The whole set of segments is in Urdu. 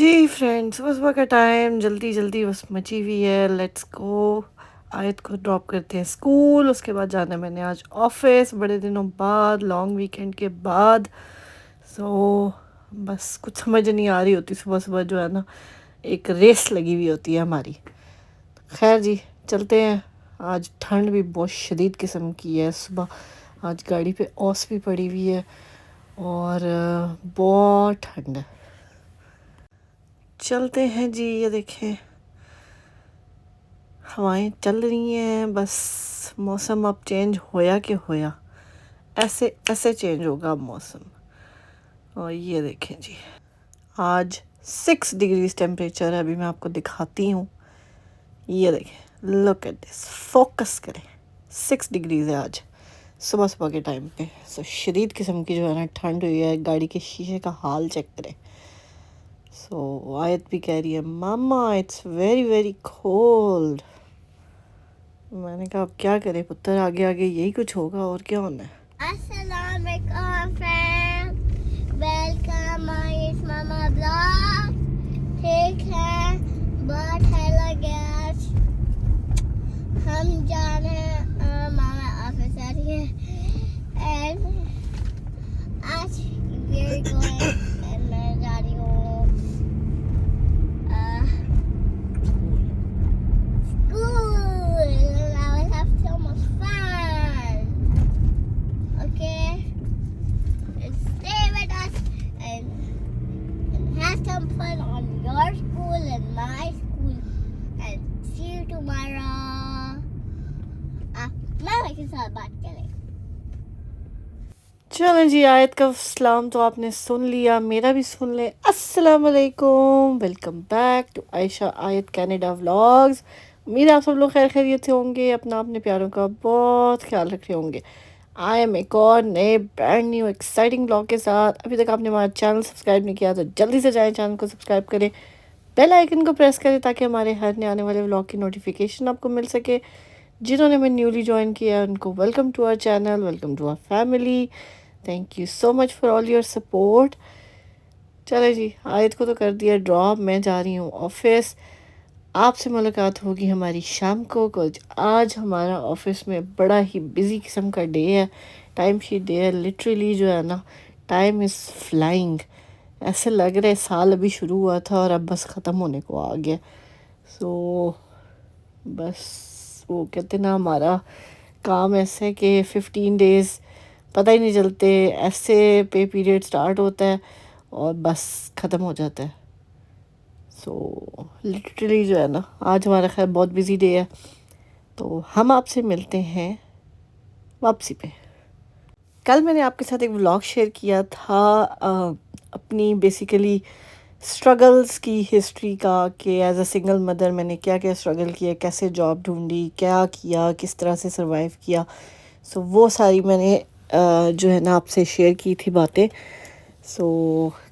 جی فرینڈ، صبح صبح کا ٹائم جلدی جلدی بس مچی ہوئی ہے. Let's go. آیت کو ڈراپ کرتے ہیں اسکول، اس کے بعد جانا ہے میں نے آج آفس، بڑے دنوں بعد، لانگ ویکینڈ کے بعد. بس کچھ سمجھ نہیں آ رہی ہوتی صبح صبح، جو ہے نا ایک ریس لگی ہوئی ہوتی ہے ہماری. خیر جی، چلتے ہیں. آج ٹھنڈ بھی بہت شدید قسم کی ہے. صبح آج گاڑی پہ اوس بھی پڑی ہوئی ہے اور بہت ٹھنڈ ہے. چلتے ہیں جی. یہ دیکھیں ہوائیں چل رہی ہیں. بس موسم اب چینج ہویا کہ ہویا، ایسے ایسے چینج ہوگا اب موسم. اور یہ دیکھیں جی، آج 6 ڈگریز ٹیمپریچر ہے. ابھی میں آپ کو دکھاتی ہوں. یہ دیکھیں، لک ایٹ دس، فوکس کریں. 6 ڈگریز ہے آج صبح صبح کے ٹائم پہ. شدید قسم کی جو ہے نا ٹھنڈ ہوئی ہے. گاڑی کے شیشے کا حال چیک کریں. آیت بھی کہہ رہی ہے ماما اٹس ویری ویری کولڈ. میں نے کہا اب کیا کرے پتر، آگے آگے یہی کچھ ہوگا اور کیا ہونا ہے. السلام علیکم فرینڈ، ویلکم مائی ماما بلاگ. ٹھیک ہے، بہت ہیلو گیس. ہم جا رہے ہیں ماما آفس آ رہی ہے. اینڈ آج ویئر گوئنگ، اینڈ میں جا رہی ہوں school. I will have so much fun. Okay? And stay with us and have some fun on your school and my school. And see you tomorrow. ماما کے ساتھ بات کریں. چلیں جی، آیت کا سلام تو آپ نے سن لیا، میرا بھی سن لیں. السلام علیکم، ویلکم بیک ٹو عائشہ آیت کینیڈا ولاگز. امید ہے آپ سب لوگ خیر خیریت سے ہوں گے، اپنے پیاروں کا بہت خیال رکھ رہے ہوں گے. آئی ایم ایک اور نئے برانڈ نیو ایکسائٹنگ بلاگ کے ساتھ. ابھی تک آپ نے ہمارا چینل سبسکرائب نہیں کیا تو جلدی سے جائیں، چینل کو سبسکرائب کریں، بیل آئیکن کو پریس کریں تاکہ ہمارے ہر نئے آنے والے ولاگ کی نوٹیفیکیشن آپ کو مل سکے. جنہوں نے میں نیولی جوائن کیا ہے ان کو welcome to our channel, welcome to our family. Thank you so much for all your support. چلے جی، آیت کو تو کر دیا ڈراپ، میں جا رہی ہوں آفس. آپ سے ملاقات ہوگی ہماری شام کو کچھ. آج ہمارا آفس میں بڑا ہی بزی قسم کا ڈے ہے، ٹائم شیٹ ڈے ہے. لٹرلی جو ہے نا ٹائم از فلائنگ. ایسے لگ رہا ہے سال ابھی شروع ہوا تھا اور اب بس ختم ہونے کو آ گیا. بس وہ کہتے نا ہمارا کام ایسے ہے کہ 15 days پتہ ہی نہیں چلتے، ایسے پے پیریڈ سٹارٹ ہوتا ہے اور بس ختم ہو جاتا ہے. لٹرلی جو ہے نا آج ہمارا خیر بہت بزی ڈے ہے. تو ہم آپ سے ملتے ہیں واپسی پہ. کل میں نے آپ کے ساتھ ایک ولاگ شیئر کیا تھا اپنی بیسیکلی اسٹرگلس کی ہسٹری کا، کہ ایز اے سنگل مدر میں نے کیا کیا اسٹرگل کیا، کیسے جاب ڈھونڈی، کیا کیا، کس طرح سے سروائیو کیا. وہ ساری میں نے جو ہے نا آپ سے شیئر کی تھی باتیں.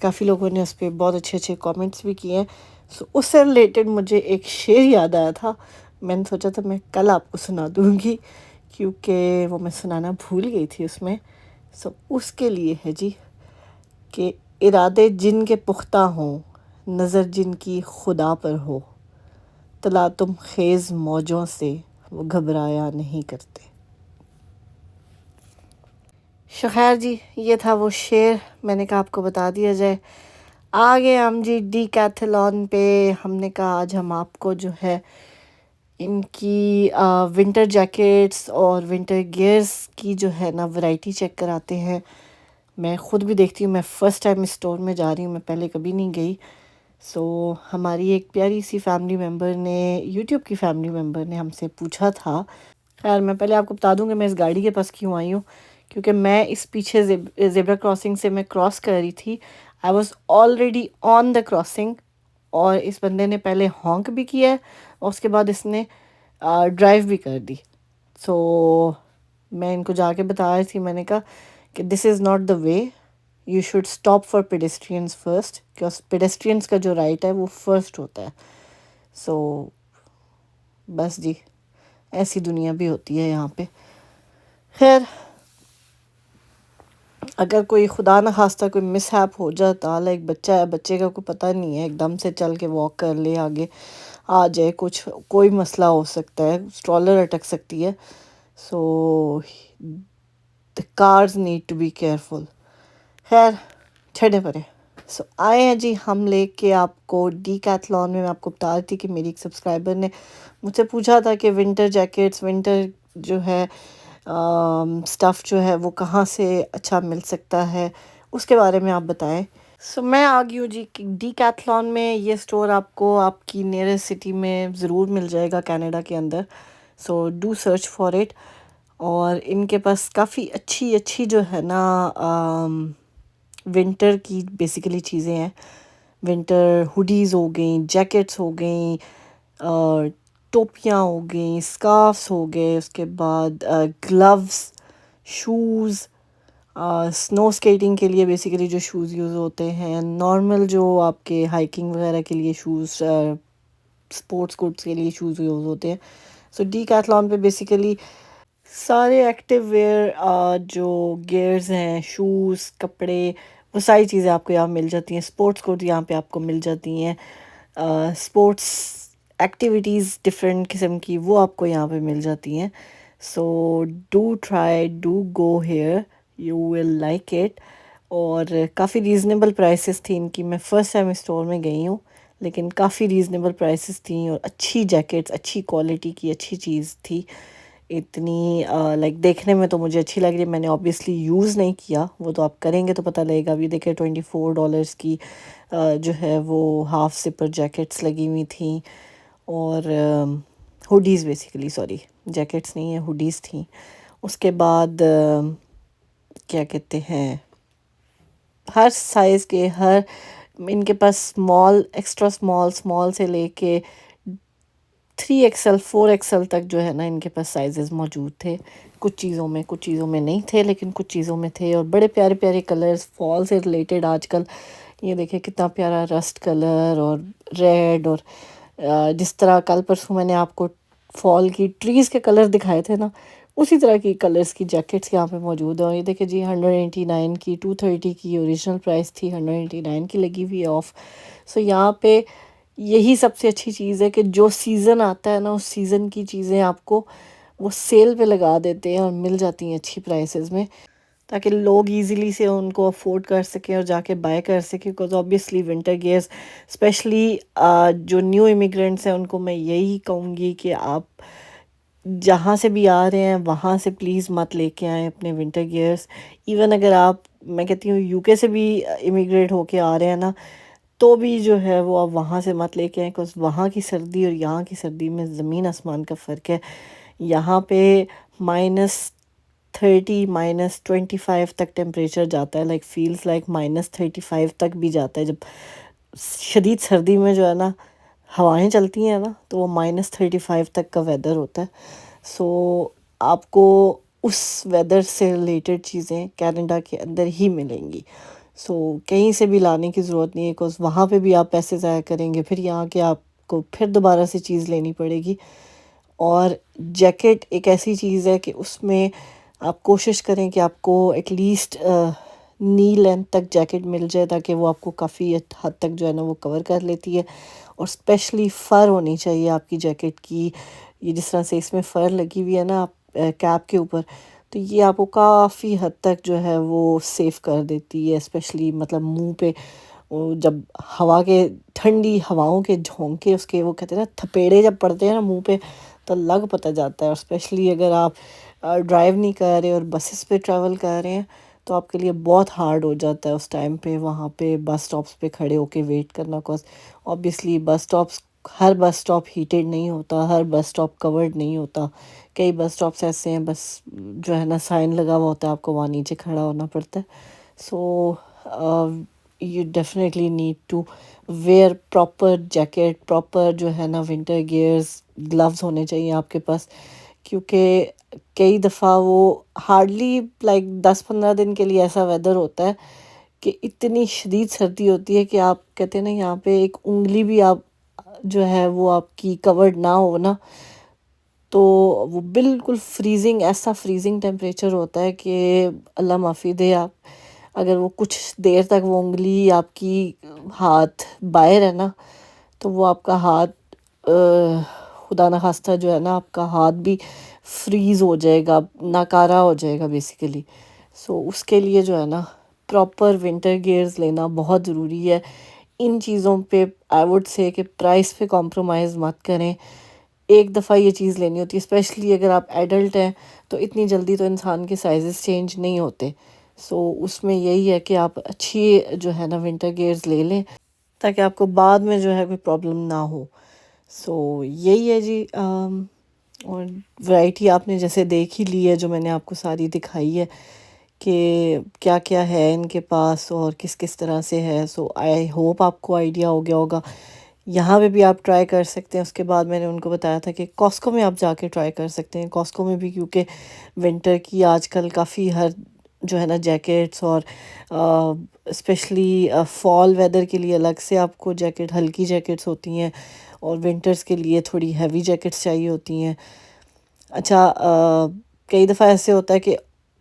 کافی لوگوں نے اس پہ بہت اچھے اچھے کامنٹس بھی کیے ہیں. اس سے ریلیٹڈ مجھے ایک شعر یاد آیا تھا، میں نے سوچا تھا میں کل آپ کو سنا دوں گی کیونکہ وہ میں سنانا بھول گئی تھی اس میں. اس کے لیے ہے جی کہ ارادے جن کے پختہ ہوں، نظر جن کی خدا پر ہو، تلاطم خیز موجوں سے وہ گھبرایا نہیں کرتے. خیر جی، یہ تھا وہ شعر، میں نے کہا آپ کو بتا دیا جائے. آگے ہم جی ڈی کیتھلون پہ. ہم نے کہا آج ہم آپ کو جو ہے ان کی ونٹر جیکٹس اور ونٹر گیئرس کی جو ہے نا ورائٹی چیک کراتے ہیں. میں خود بھی دیکھتی ہوں، میں فرسٹ ٹائم اس اسٹور میں جا رہی ہوں، میں پہلے کبھی نہیں گئی. ہماری ایک پیاری سی فیملی ممبر نے، یوٹیوب کی فیملی ممبر نے ہم سے پوچھا تھا. خیر میں پہلے آپ کو بتا دوں کہ میں اس گاڑی کے پاس کیوں آئی ہوں، کیونکہ میں اس پیچھے زیبرا کراسنگ سے میں کراس کر رہی تھی. I was already on the crossing, اور اس بندے نے پہلے ہانک بھی کیا ہے اور اس کے بعد اس نے ڈرائیو بھی کر دی. میں ان کو جا کے بتا رہی تھی، میں نے کہا کہ this is not the way, you should stop for pedestrians first, کیونکہ پیڈسٹرینس کا جو رائٹ ہے وہ فرسٹ ہوتا ہے. بس جی، ایسی دنیا بھی ہوتی ہے یہاں پہ. خیر اگر کوئی خدا نخواستہ کوئی مس ہیپ ہو جاتا، لائک بچہ ہے، بچے کا کوئی پتہ نہیں ہے، ایک دم سے چل کے واک کر لے آگے آ جائے، کچھ کوئی مسئلہ ہو سکتا ہے، اسٹرالر اٹک سکتی ہے. سو the cars need to be careful. خیر چھڑے پڑے. سو آئے ہیں جی ہم لے کے آپ کو ڈی کیتھلون میں آپ کو بتا رہی تھی کہ میری ایک سبسکرائبر نے مجھ سے پوچھا تھا کہ ونٹر جیکٹس، ونٹر جو ہے سٹف جو ہے وہ کہاں سے اچھا مل سکتا ہے، اس کے بارے میں آپ بتائیں. سو میں آ گئی ہوں جی ڈی کیتھلون میں. یہ اسٹور آپ کو آپ کی نیئرسٹ سٹی میں ضرور مل جائے گا کینیڈا کے اندر. So do search for it. اور ان کے پاس کافی اچھی اچھی جو ہے نا ونٹر کی بیسیکلی چیزیں ہیں. ونٹر ہوڈیز ہو گئیں، جیکٹس ہو گئیں، ٹوپیاں ہو گئیں، اسکارفس ہو گئے، اس کے بعد گلوز، شوز، سنو اسکیٹنگ کے لیے بیسیکلی جو شوز یوز ہوتے ہیں، نارمل جو آپ کے ہائکنگ وغیرہ کے لیے شوز، اسپورٹس گڈس کے لیے شوز یوز ہوتے ہیں. سو ڈی کیتھلون پہ بیسیکلی سارے ایکٹیو ویئر جو گیئرز ہیں، شوز، کپڑے، وہ ساری چیزیں آپ کو یہاں مل جاتی ہیں. اسپورٹس کوڈ یہاں پہ آپ کو مل جاتی ہیں. اسپورٹس ایکٹیویٹیز ڈفرینٹ قسم کی وہ آپ کو یہاں پہ مل جاتی ہیں. So do try, do go here, you will like it. اور کافی ریزنیبل پرائسز تھیں ان کی. میں فرسٹ ٹائم اسٹور میں گئی ہوں لیکن کافی ریزنیبل پرائسز تھیں اور اچھی جیکٹس، اچھی کوالٹی کی اچھی چیز تھی. اتنی لائک دیکھنے میں تو مجھے اچھی لگ رہی ہے. میں نے آبویسلی یوز نہیں کیا، وہ تو آپ کریں گے تو پتہ لگے گا. ابھی دیکھیں $24 کی جو ہے وہ ہاف سپر جیکٹس لگی ہوئی تھیں، اور ہوڈیز بیسیکلی، سوری جیکٹس نہیں ہیں، ہوڈیز تھیں. اس کے بعد کیا کہتے ہیں، ہر سائز کے، ہر ان کے پاس اسمال، ایکسٹرا اسمال، اسمال سے لے کے 3XL 4XL تک جو ہے نا ان کے پاس سائزز موجود تھے. کچھ چیزوں میں نہیں تھے لیکن کچھ چیزوں میں تھے. اور بڑے پیارے پیارے کلرز فال سے ریلیٹڈ. آج کل یہ دیکھیں کتنا پیارا رسٹ کلر اور ریڈ، اور جس طرح کل پرسوں میں نے آپ کو فال کی ٹریز کے کلر دکھائے تھے نا، اسی طرح کی کلرز کی جیکٹس یہاں پہ موجود ہیں. اور یہ دیکھیں جی 189 کی، 230 کی اوریجنل پرائس تھی، 189 کی لگی ہوئی ہے آف. سو یہاں پہ یہی سب سے اچھی چیز ہے کہ جو سیزن آتا ہے نا، اس سیزن کی چیزیں آپ کو وہ سیل پہ لگا دیتے ہیں اور مل جاتی ہیں اچھی پرائسز میں، تاکہ لوگ ایزیلی سے ان کو افورڈ کر سکیں اور جا کے بائی کر سکیں. Because obviously winter gears, especially جو نیو امیگرینٹس ہیں ان کو میں یہی کہوں گی کہ آپ جہاں سے بھی آ رہے ہیں وہاں سے پلیز مت لے کے آئیں اپنے ونٹر گیئرس. ایون اگر آپ، میں کہتی ہوں UK سے بھی امیگریٹ ہو کے آ رہے ہیں نا، تو بھی جو ہے وہ آپ وہاں سے مت لے کے آئیں. بیکاز وہاں کی سردی اور یہاں کی سردی میں زمین آسمان کا فرق ہے. یہاں پہ -30 -25 تک ٹیمپریچر جاتا ہے، لائک فیلز لائک -35 تک بھی جاتا ہے. جب شدید سردی میں جو ہے نا ہوائیں چلتی ہیں نا تو وہ -35 تک کا ویدر ہوتا ہے. سو آپ کو اس ویدر سے ریلیٹڈ چیزیں کینیڈا کے اندر ہی ملیں گی. سو کہیں سے بھی لانے کی ضرورت نہیں ہے، بیکاز وہاں پہ بھی آپ پیسے ضائع کریں گے، پھر یہاں کے آپ کو پھر دوبارہ سے چیز لینی پڑے گی. اور جیکٹ ایک ایسی چیز ہے کہ اس میں آپ کوشش کریں کہ آپ کو ایٹ لیسٹ نی لینتھ تک جیکٹ مل جائے، تاکہ وہ آپ کو کافی حد تک جو ہے نا وہ کور کر لیتی ہے. اور اسپیشلی فر ہونی چاہیے آپ کی جیکٹ کی. یہ جس طرح سے اس میں فر لگی ہوئی ہے نا کیپ کے اوپر، تو یہ آپ کو کافی حد تک جو ہے وہ سیف کر دیتی ہے. اسپیشلی مطلب منہ پہ جب ہوا کے، ٹھنڈی ہواؤں کے جھونکے، اس کے وہ کہتے ہیں نا تھپیڑے جب پڑتے ہیں نا منہ پہ تو لگ پتہ جاتا ہے. اور اسپیشلی اگر آپ ڈرائیو نہیں کر رہے اور بسیز پہ ٹریول کر رہے ہیں تو آپ کے لیے بہت ہارڈ ہو جاتا ہے اس ٹائم پہ وہاں پہ بس اسٹاپس پہ کھڑے ہو کے ویٹ کرنا. کوز اوبیسلی بس اسٹاپس، ہر بس اسٹاپ ہیٹڈ نہیں ہوتا، ہر بس اسٹاپ کورڈ نہیں ہوتا. کئی بس اسٹاپس ایسے ہیں بس جو ہے نا سائن لگا ہوا ہوتا ہے، آپ کو وہاں نیچے کھڑا ہونا پڑتا ہے. So you definitely need to wear proper jacket, proper جو ہے نا ونٹر گیئرز، گلوز ہونے چاہیے آپ کے پاس. کیونکہ کئی دفعہ وہ ہارڈلی لائک 10-15 دن کے لیے ایسا ویدر ہوتا ہے کہ اتنی شدید سردی ہوتی ہے کہ آپ کہتے ہیں نا یہاں پہ ایک انگلی بھی آپ جو ہے وہ آپ کی کورڈ نہ ہو نا تو وہ بالکل فریزنگ، ایسا فریزنگ ٹیمپریچر ہوتا ہے کہ اللہ معافی دے آپ، اگر وہ کچھ دیر تک وہ انگلی آپ کی ہاتھ باہر ہے نا، تو وہ آپ کا ہاتھ خدا نخواستہ جو ہے نا آپ کا ہاتھ بھی فریز ہو جائے گا، ناکارہ ہو جائے گا بیسیکلی. سو اس کے لیے جو ہے نا پراپر ونٹر گیئرز لینا بہت ضروری ہے. ان چیزوں پہ آئی وڈ سے کہ پرائس پہ کمپرومائز مت کریں. ایک دفعہ یہ چیز لینی ہوتی ہے، اسپیشلی اگر آپ ایڈلٹ ہیں تو اتنی جلدی تو انسان کے سائزز چینج نہیں ہوتے. سو اس میں یہی ہے کہ آپ اچھی جو ہے نا ونٹر گیئرز لے لیں تاکہ آپ کو بعد میں جو ہے کوئی پرابلم نہ ہو. سو یہی ہے جی. اور ورائٹی آپ نے جیسے دیکھ ہی لی ہے، جو میں نے آپ کو ساری دکھائی ہے کہ کیا کیا ہے ان کے پاس اور کس کس طرح سے ہے. سو آئی ہوپ آپ کو آئیڈیا ہو گیا ہوگا. یہاں پہ بھی آپ ٹرائی کر سکتے ہیں. اس کے بعد میں نے ان کو بتایا تھا کہ کاسکو میں آپ جا کے ٹرائی کر سکتے ہیں. کاسکو میں بھی کیونکہ ونٹر کی آج کل کافی ہر جو ہے نا جیکٹس، اور اسپیشلی فال ویدر کے لیے الگ سے آپ کو جیکٹ، ہلکی جیکٹس ہوتی ہیں، اور ونٹرز کے لیے تھوڑی ہیوی جیکٹس چاہیے ہوتی ہیں. اچھا، کئی دفعہ ایسے ہوتا ہے کہ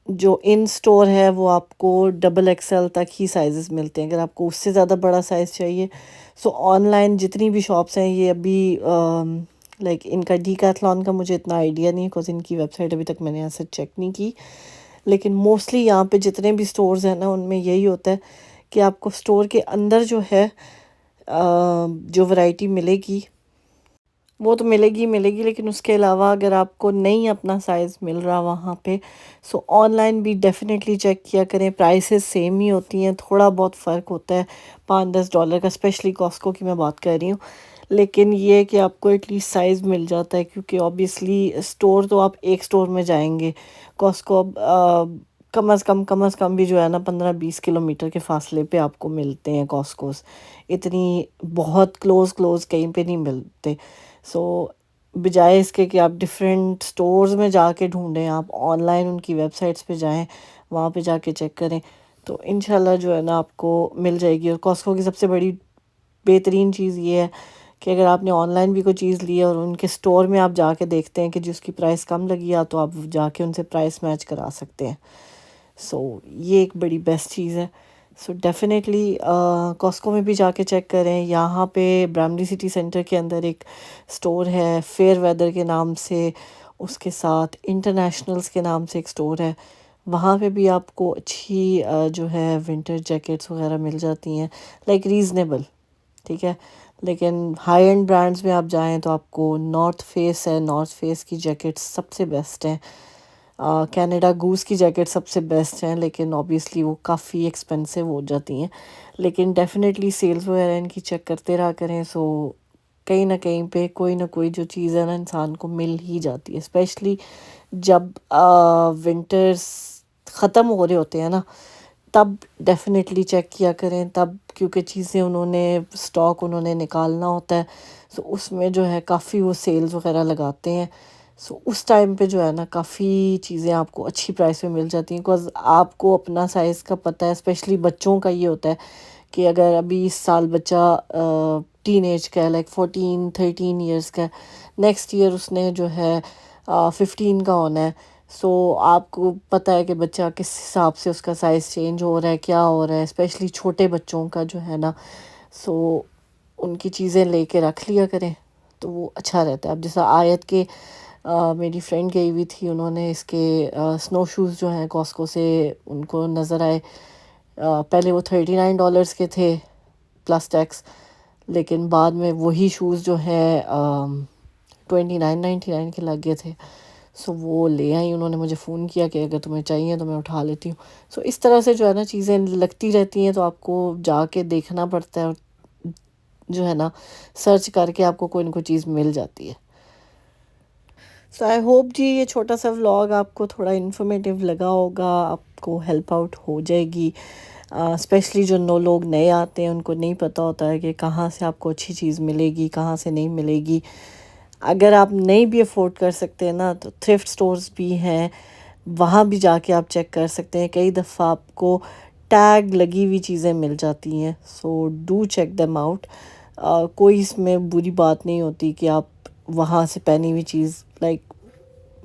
جو ان سٹور ہے وہ آپ کو ڈبل ایکس ایل تک ہی سائزز ملتے ہیں. اگر آپ کو اس سے زیادہ بڑا سائز چاہیے، سو آن لائن جتنی بھی شاپس ہیں یہ ابھی لائک ان کا ڈیکیتھلون کا مجھے اتنا آئیڈیا نہیں، بیکاز ان کی ویب سائٹ ابھی تک میں نے ایسے چیک نہیں کی. لیکن موسٹلی یہاں پہ جتنے بھی سٹورز ہیں نا ان میں یہی ہوتا ہے کہ آپ کو سٹور کے اندر جو ہے جو ورائٹی ملے گی وہ تو ملے گی، لیکن اس کے علاوہ اگر آپ کو نہیں اپنا سائز مل رہا وہاں پہ، سو آن لائن بھی ڈیفینیٹلی چیک کیا کریں. پرائسز سیم ہی ہوتی ہیں، تھوڑا بہت فرق ہوتا ہے $5-10 کا، اسپیشلی کاسکو کی میں بات کر رہی ہوں. لیکن یہ کہ آپ کو ایٹ لیسٹ سائز مل جاتا ہے، کیونکہ آبویسلی اسٹور تو آپ ایک اسٹور میں جائیں گے. کاسکو کم از کم بھی جو ہے نا 15-20 کلومیٹر کے فاصلے پہ آپ کو ملتے ہیں کاسکوز. اتنی بہت کلوز کہیں پہ نہیں ملتے. سو بجائے اس کے کہ آپ ڈفرینٹ سٹورز میں جا کے ڈھونڈیں، آپ آن لائن ان کی ویب سائٹس پہ جائیں، وہاں پہ جا کے چیک کریں، تو انشاءاللہ جو ہے نا آپ کو مل جائے گی. اور کاسکو کی سب سے بڑی بہترین چیز یہ ہے کہ اگر آپ نے آن لائن بھی کوئی چیز لی ہے اور ان کے سٹور میں آپ جا کے دیکھتے ہیں کہ جس کی پرائس کم لگی ہے، تو آپ جا کے ان سے پرائس میچ کرا سکتے ہیں. سو یہ ایک بڑی بیسٹ چیز ہے. سو ڈیفینیٹلی کاسکو میں بھی جا کے چیک کریں. یہاں پہ براملی سٹی سینٹر کے اندر ایک سٹور ہے فیئر ویدر کے نام سے، اس کے ساتھ انٹرنیشنلز کے نام سے ایک سٹور ہے. وہاں پہ بھی آپ کو اچھی جو ہے ونٹر جیکٹس وغیرہ مل جاتی ہیں، لائک ریزنیبل. ٹھیک ہے. لیکن ہائی اینڈ برانڈز میں آپ جائیں تو آپ کو نارتھ فیس ہے، نارتھ فیس کی جیکٹس سب سے بیسٹ ہیں. کینیڈا گوس کی جیکٹ سب سے بیسٹ ہیں، لیکن اوبیسلی وہ کافی ایکسپینسو ہو جاتی ہیں. لیکن ڈیفینیٹلی سیلز وغیرہ ان کی چیک کرتے رہا کریں. سو کہیں نہ کہیں پہ کوئی نہ کوئی جو چیز ہے نا انسان کو مل ہی جاتی ہے، اسپیشلی جب ونٹرز ختم ہو رہے ہوتے ہیں نا، تب ڈیفینیٹلی چیک کیا کریں. تب کیونکہ چیزیں انہوں نے نکالنا ہوتا ہے، سو اس میں جو ہے کافی وہ سیلز وغیرہ لگاتے ہیں. سو اس ٹائم پہ جو ہے نا کافی چیزیں آپ کو اچھی پرائس میں مل جاتی ہیں، بیکاز آپ کو اپنا سائز کا پتہ ہے. اسپیشلی بچوں کا یہ ہوتا ہے کہ اگر ابھی اس سال بچہ ٹین ایج کا ہے، لائک 14-13 ایئرس کا ہے، نیکسٹ ایئر اس نے جو ہے 15 کا ہونا ہے. سو آپ کو پتہ ہے کہ بچہ کس حساب سے اس کا سائز چینج ہو رہا ہے، کیا ہو رہا ہے، اسپیشلی چھوٹے بچوں کا جو ہے نا. سو ان کی چیزیں لے کے رکھ لیا کریں تو وہ اچھا رہتا ہے. اب جیسا آیت کے میری فرینڈ گئی ہوئی تھی، انہوں نے اس کے سنو شوز جو ہیں کاسکو سے ان کو نظر آئے. پہلے وہ $39 کے تھے پلس ٹیکس، لیکن بعد میں وہی شوز جو ہیں 29.99 کے لگ گئے تھے. سو وہ لے آئی. انہوں نے مجھے فون کیا کہ اگر تمہیں چاہیے تو میں اٹھا لیتی ہوں. سو اس طرح سے جو ہے نا چیزیں لگتی رہتی ہیں، تو آپ کو جا کے دیکھنا پڑتا ہے، اور جو ہے نا سرچ کر کے آپ کو کوئی نہ کوئی چیز مل جاتی ہے. سو آئی ہوپ جی یہ چھوٹا سا ولاگ آپ کو تھوڑا انفارمیٹیو لگا ہوگا، آپ کو ہیلپ آؤٹ ہو جائے گی. اسپیشلی جو لوگ نئے آتے ہیں ان کو نہیں پتہ ہوتا ہے کہ کہاں سے آپ کو اچھی چیز ملے گی، کہاں سے نہیں ملے گی. اگر آپ نہیں بھی افورڈ کر سکتے نا تو تھرفٹ سٹورز بھی ہیں، وہاں بھی جا کے آپ چیک کر سکتے ہیں. کئی دفعہ آپ کو ٹیگ لگی ہوئی چیزیں مل جاتی ہیں. So do check them out. کوئی اس میں بری بات نہیں ہوتی کہ آپ وہاں سے پہنی ہوئی چیز، لائک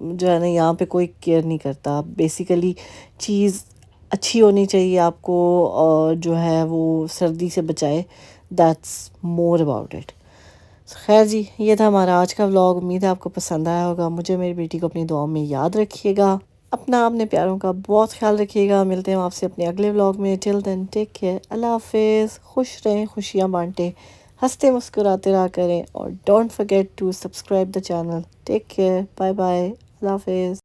جو ہے نا یہاں پہ کوئی کیئر نہیں کرتا. بیسیکلی چیز اچھی ہونی چاہیے آپ کو، اور جو ہے وہ سردی سے بچائے. That's more about it. خیر جی، یہ تھا ہمارا آج کا ولاگ. امید ہے آپ کو پسند آیا ہوگا. مجھے میری بیٹی کو اپنی دعاؤں میں یاد رکھیے گا. اپنا اپنے پیاروں کا بہت خیال رکھیے گا. ملتے ہیں آپ سے اپنے اگلے ولاگ میں. ٹل دین ٹیک کیئر. اللہ حافظ. خوش رہیں، خوشیاں بانٹیں، ہنستے مسکراتے رہا کریں، اور don't forget to subscribe the channel. Take care. Bye bye. اللہ حافظ.